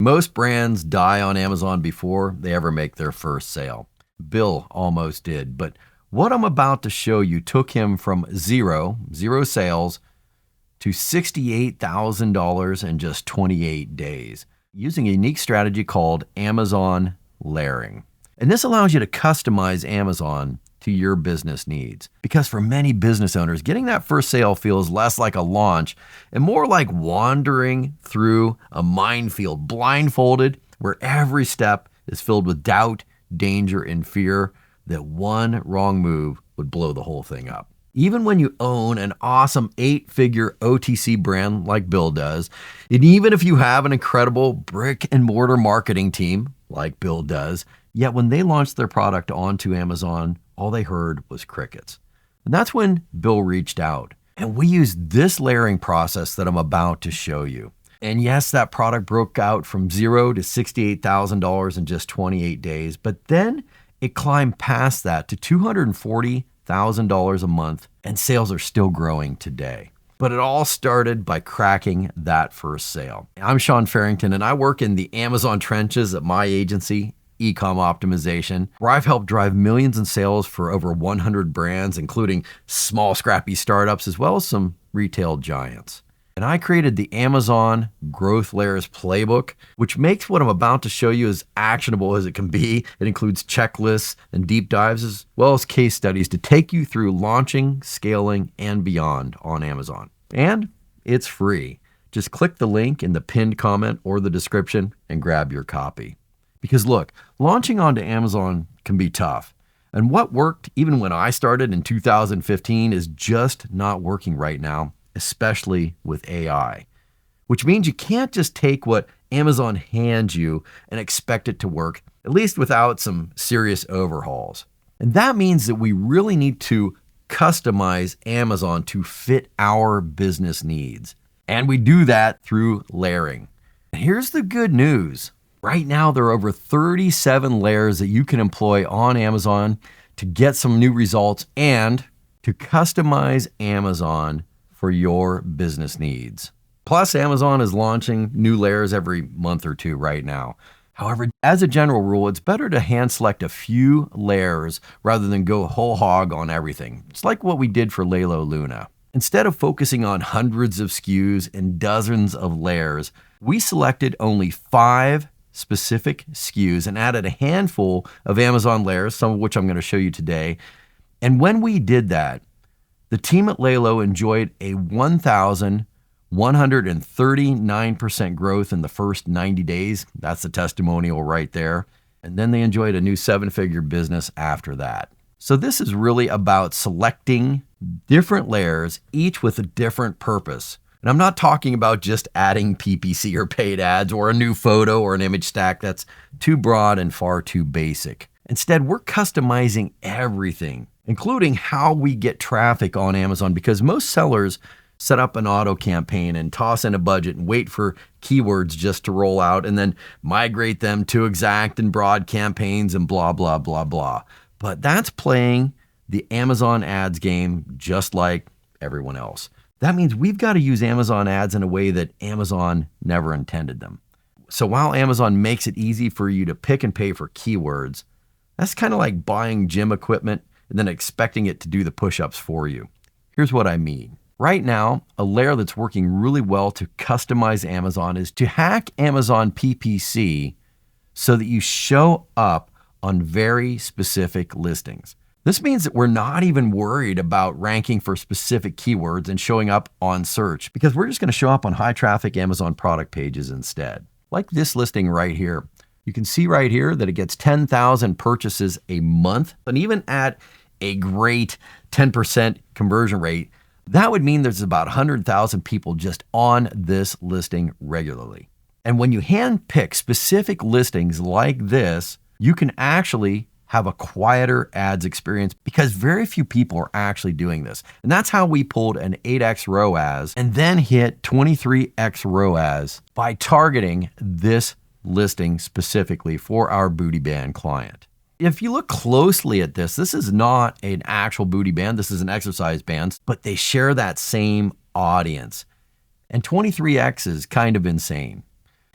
Most brands die on Amazon before they ever make their first sale. Bill almost did, but what I'm about to show you took him from zero sales, to $68,000 in just 28 days, using a unique strategy called Amazon layering. And this allows you to customize Amazon to your business needs. Because for many business owners, getting that first sale feels less like a launch and more like wandering through a minefield, blindfolded, where every step is filled with doubt, danger, and fear that one wrong move would blow the whole thing up. Even when you own an awesome 8-figure OTC brand like Bill does, and even if you have an incredible brick and mortar marketing team like Bill does, yet when they launched their product onto Amazon, all they heard was crickets. And that's when Bill reached out. And we used this layering process that I'm about to show you. And yes, that product broke out from zero to $68,000 in just 28 days, but then it climbed past that to $240,000 a month, and sales are still growing today. But it all started by cracking that first sale. I'm Sean Farrington, and I work in the Amazon trenches at my agency, Ecom Optimization, where I've helped drive millions in sales for over 100 brands, including small, scrappy startups, as well as some retail giants. And I created the Amazon Growth Layers Playbook, which makes what I'm about to show you as actionable as it can be. It includes checklists and deep dives, as well as case studies to take you through launching, scaling, and beyond on Amazon. And it's free. Just click the link in the pinned comment or the description and grab your copy. Because look, launching onto Amazon can be tough. And what worked even when I started in 2015 is just not working right now, especially with AI, which means you can't just take what Amazon hands you and expect it to work, at least without some serious overhauls. And that means that we really need to customize Amazon to fit our business needs. And we do that through layering. And here's the good news. Right now, there are over 37 layers that you can employ on Amazon to get some new results and to customize Amazon for your business needs. Plus, Amazon is launching new layers every month or two right now. However, as a general rule, it's better to hand select a few layers rather than go whole hog on everything. It's like what we did for Lalo Luna. Instead of focusing on hundreds of SKUs and dozens of layers, we selected only 5 specific SKUs and added a handful of Amazon layers, some of which I'm going to show you today. And when we did that, the team at Lalo enjoyed a 1,139% growth in the first 90 days. That's a testimonial right there. And then they enjoyed a new 7-figure business after that. So this is really about selecting different layers, each with a different purpose. And I'm not talking about just adding PPC or paid ads or a new photo or an image stack. That's too broad and far too basic. Instead, we're customizing everything, including how we get traffic on Amazon, because most sellers set up an auto campaign and toss in a budget and wait for keywords just to roll out and then migrate them to exact and broad campaigns and blah, blah, blah, blah. But that's playing the Amazon ads game just like everyone else. That means we've got to use Amazon ads in a way that Amazon never intended them. So while Amazon makes it easy for you to pick and pay for keywords, that's kind of like buying gym equipment and then expecting it to do the push-ups for you. Here's what I mean. Right now, a layer that's working really well to customize Amazon is to hack Amazon PPC so that you show up on very specific listings. This means that we're not even worried about ranking for specific keywords and showing up on search, because we're just going to show up on high traffic Amazon product pages instead. Like this listing right here. You can see right here that it gets 10,000 purchases a month, and even at a great 10% conversion rate, that would mean there's about 100,000 people just on this listing regularly. And when you handpick specific listings like this, you can actually have a quieter ads experience because very few people are actually doing this. And that's how we pulled an 8x ROAS and then hit 23x ROAS by targeting this listing specifically for our booty band client. If you look closely at this, this is not an actual booty band. This is an exercise band, but they share that same audience. And 23x is kind of insane.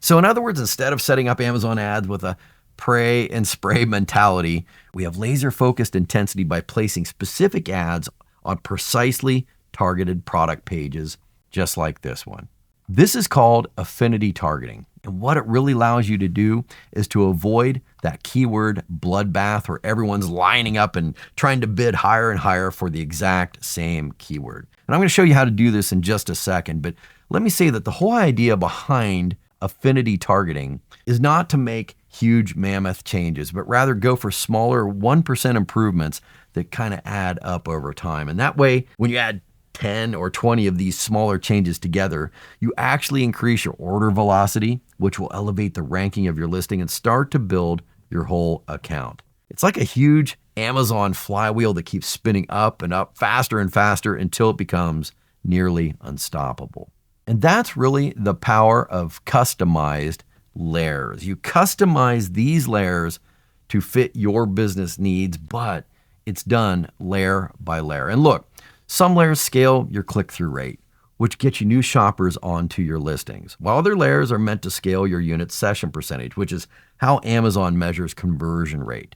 So in other words, instead of setting up Amazon ads with a pray and spray mentality, we have laser-focused intensity by placing specific ads on precisely targeted product pages, just like this one. This is called affinity targeting. And what it really allows you to do is to avoid that keyword bloodbath where everyone's lining up and trying to bid higher and higher for the exact same keyword. And I'm going to show you how to do this in just a second, but let me say that the whole idea behind affinity targeting is not to make huge mammoth changes, but rather go for smaller 1% improvements that kind of add up over time. And that way, when you add 10 or 20 of these smaller changes together, you actually increase your order velocity, which will elevate the ranking of your listing and start to build your whole account. It's like a huge Amazon flywheel that keeps spinning up and up faster and faster until it becomes nearly unstoppable. And that's really the power of customized layers. You customize these layers to fit your business needs, but it's done layer by layer. And look, some layers scale your click-through rate, which gets you new shoppers onto your listings, while other layers are meant to scale your unit session percentage, which is how Amazon measures conversion rate.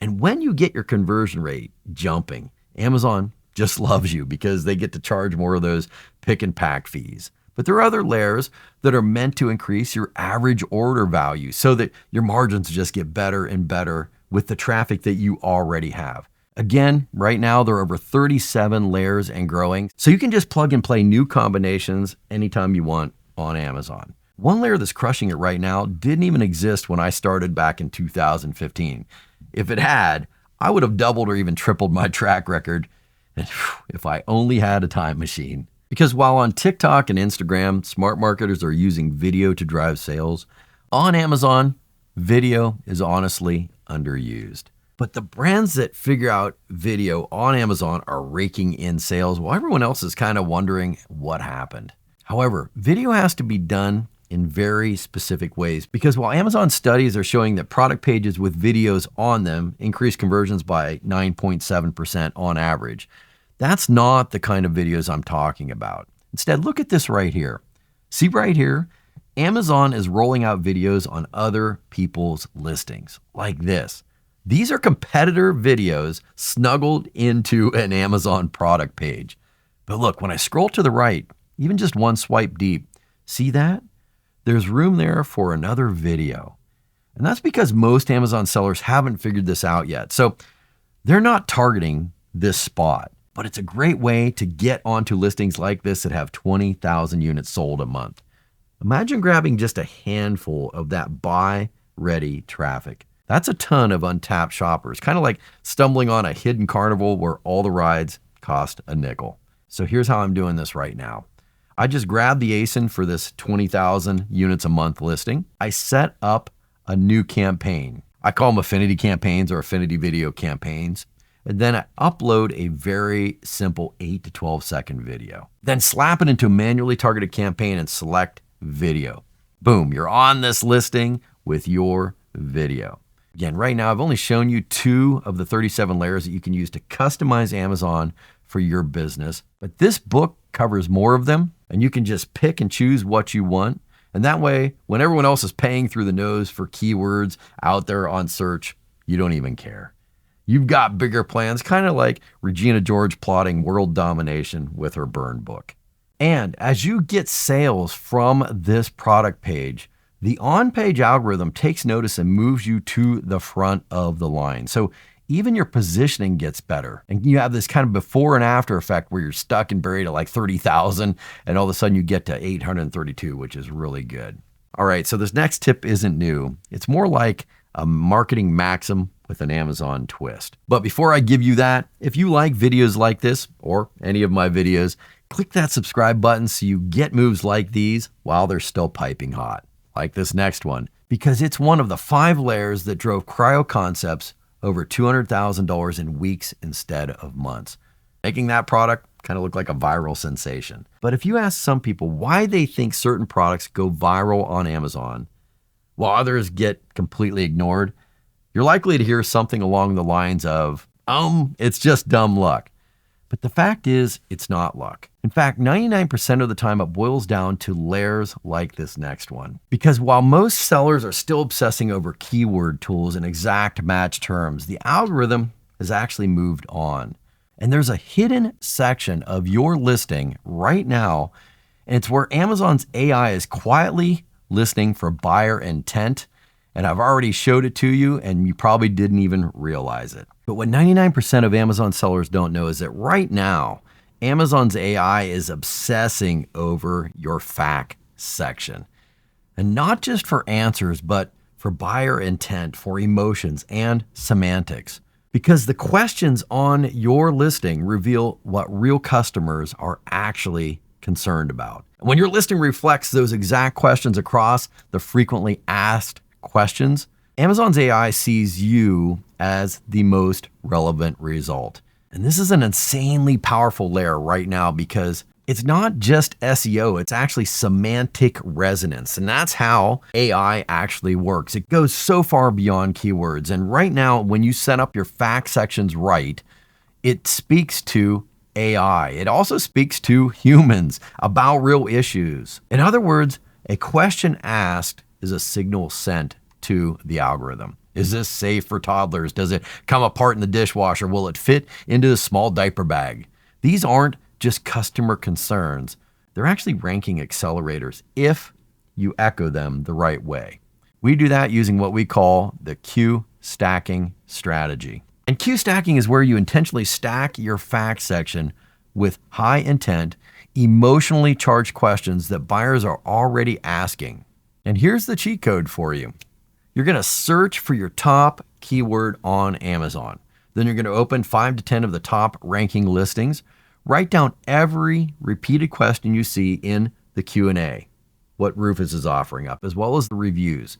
And when you get your conversion rate jumping, Amazon just loves you because they get to charge more of those pick and pack fees. But there are other layers that are meant to increase your average order value so that your margins just get better and better with the traffic that you already have. Again, right now there are over 37 layers and growing, so you can just plug and play new combinations anytime you want on Amazon. One layer that's crushing it right now didn't even exist when I started back in 2015. If it had, I would have doubled or even tripled my track record, and if I only had a time machine. Because while on TikTok and Instagram, smart marketers are using video to drive sales, on Amazon, video is honestly underused. But the brands that figure out video on Amazon are raking in sales while everyone else is kind of wondering what happened. However, video has to be done in very specific ways because while Amazon studies are showing that product pages with videos on them increase conversions by 9.7% on average, that's not the kind of videos I'm talking about. Instead, look at this right here. See right here? Amazon is rolling out videos on other people's listings like this. These are competitor videos snuggled into an Amazon product page. But look, when I scroll to the right, even just one swipe deep, see that? There's room there for another video. And that's because most Amazon sellers haven't figured this out yet. So they're not targeting this spot, but it's a great way to get onto listings like this that have 20,000 units sold a month. Imagine grabbing just a handful of that buy-ready traffic. That's a ton of untapped shoppers, kind of like stumbling on a hidden carnival where all the rides cost a nickel. So here's how I'm doing this right now. I just grabbed the ASIN for this 20,000 units a month listing. I set up a new campaign. I call them affinity campaigns or affinity video campaigns. And then I upload a very simple 8 to 12 second video. Then slap it into a manually targeted campaign and select video. Boom, you're on this listing with your video. Again, right now, I've only shown you 2 of the 37 layers that you can use to customize Amazon for your business. But this book covers more of them, and you can just pick and choose what you want. And that way, when everyone else is paying through the nose for keywords out there on search, you don't even care. You've got bigger plans, kind of like Regina George plotting world domination with her burn book. And as you get sales from this product page, the on-page algorithm takes notice and moves you to the front of the line. So even your positioning gets better. And you have this kind of before and after effect where you're stuck and buried at like 30,000 and all of a sudden you get to 832, which is really good. All right, so this next tip isn't new. It's more like a marketing maxim with an Amazon twist. But before I give you that, if you like videos like this or any of my videos, click that subscribe button so you get moves like these while they're still piping hot. Like this next one, because it's one of the 5 layers that drove Cryo Concepts over $200,000 in weeks instead of months, making that product kind of look like a viral sensation. But if you ask some people why they think certain products go viral on Amazon, while others get completely ignored, you're likely to hear something along the lines of, it's just dumb luck. But the fact is, it's not luck. In fact, 99% of the time it boils down to layers like this next one. Because while most sellers are still obsessing over keyword tools and exact match terms, the algorithm has actually moved on. And there's a hidden section of your listing right now, and it's where Amazon's AI is quietly listening for buyer intent. And I've already showed it to you, and you probably didn't even realize it. But what 99% of Amazon sellers don't know is that right now, Amazon's AI is obsessing over your FAQ section. And not just for answers, but for buyer intent, for emotions, and semantics. Because the questions on your listing reveal what real customers are actually concerned about. When your listing reflects those exact questions across the frequently asked questions, Amazon's AI sees you as the most relevant result. And this is an insanely powerful layer right now because it's not just SEO, it's actually semantic resonance. And that's how AI actually works. It goes so far beyond keywords. And right now, when you set up your FAQ sections right, it speaks to AI. It also speaks to humans about real issues. In other words, a question asked is a signal sent to the algorithm. Is this safe for toddlers? Does it come apart in the dishwasher? Will it fit into a small diaper bag? These aren't just customer concerns. They're actually ranking accelerators if you echo them the right way. We do that using what we call the queue stacking strategy. And queue stacking is where you intentionally stack your FAQ section with high intent, emotionally charged questions that buyers are already asking. And here's the cheat code for you. You're going to search for your top keyword on Amazon. Then you're going to open 5 to 10 of the top ranking listings. Write down every repeated question you see in the Q&A, what Rufus is offering up, as well as the reviews.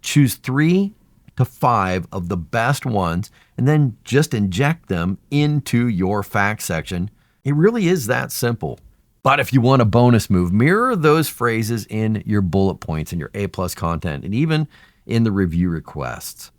Choose 3 to 5 of the best ones, and then just inject them into your FAQ section. It really is that simple. But if you want a bonus move, mirror those phrases in your bullet points and your A+ content, and even in the review requests.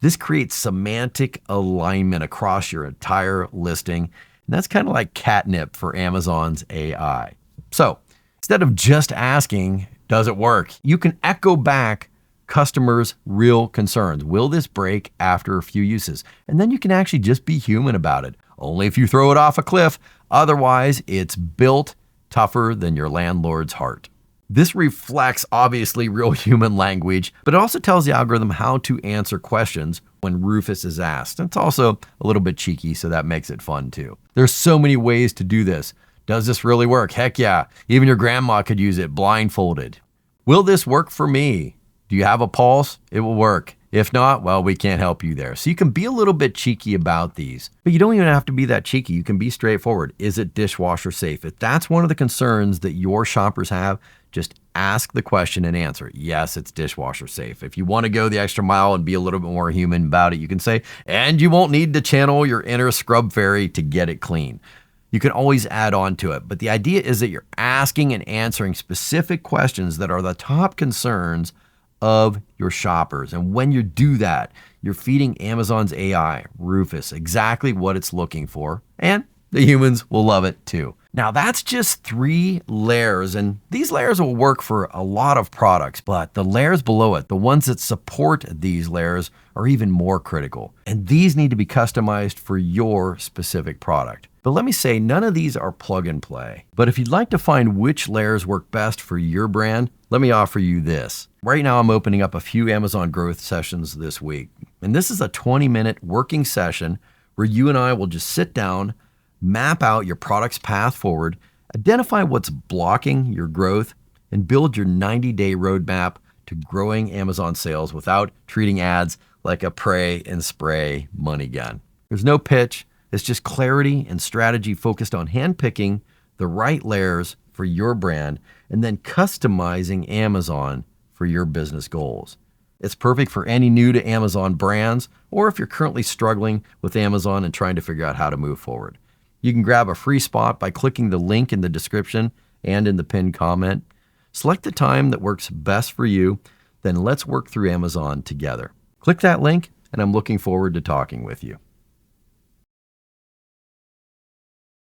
This creates semantic alignment across your entire listing. And that's kind of like catnip for Amazon's AI. So instead of just asking, does it work? You can echo back customers' real concerns. Will this break after a few uses? And then you can actually just be human about it. Only if you throw it off a cliff. Otherwise, it's built tougher than your landlord's heart. This reflects obviously real human language, but it also tells the algorithm how to answer questions when Rufus is asked. It's also a little bit cheeky, so that makes it fun too. There's so many ways to do this. Does this really work? Heck yeah. Even your grandma could use it blindfolded. Will this work for me? Do you have a pulse? It will work. If not, well, we can't help you there. So you can be a little bit cheeky about these, but you don't even have to be that cheeky. You can be straightforward. Is it dishwasher safe? If that's one of the concerns that your shoppers have, just ask the question and answer. Yes, it's dishwasher safe. If you want to go the extra mile and be a little bit more human about it, you can say, and you won't need to channel your inner scrub fairy to get it clean. You can always add on to it. But the idea is that you're asking and answering specific questions that are the top concerns of your shoppers. And when you do that, you're feeding Amazon's AI, Rufus, exactly what it's looking for. And the humans will love it too. Now that's just 3 layers, and these layers will work for a lot of products, but the layers below it, the ones that support these layers, are even more critical. And these need to be customized for your specific product. But let me say, none of these are plug and play. But if you'd like to find which layers work best for your brand, let me offer you this. Right now, I'm opening up a few Amazon growth sessions this week. And this is a 20-minute working session where you and I will just sit down, map out your product's path forward, identify what's blocking your growth, and build your 90-day roadmap to growing Amazon sales without treating ads like a pray and spray money gun. There's no pitch. It's just clarity and strategy focused on handpicking the right layers for your brand and then customizing Amazon for your business goals. It's perfect for any new to Amazon brands, or if you're currently struggling with Amazon and trying to figure out how to move forward. You can grab a free spot by clicking the link in the description and in the pinned comment. Select the time that works best for you, then let's work through Amazon together. Click that link, and I'm looking forward to talking with you.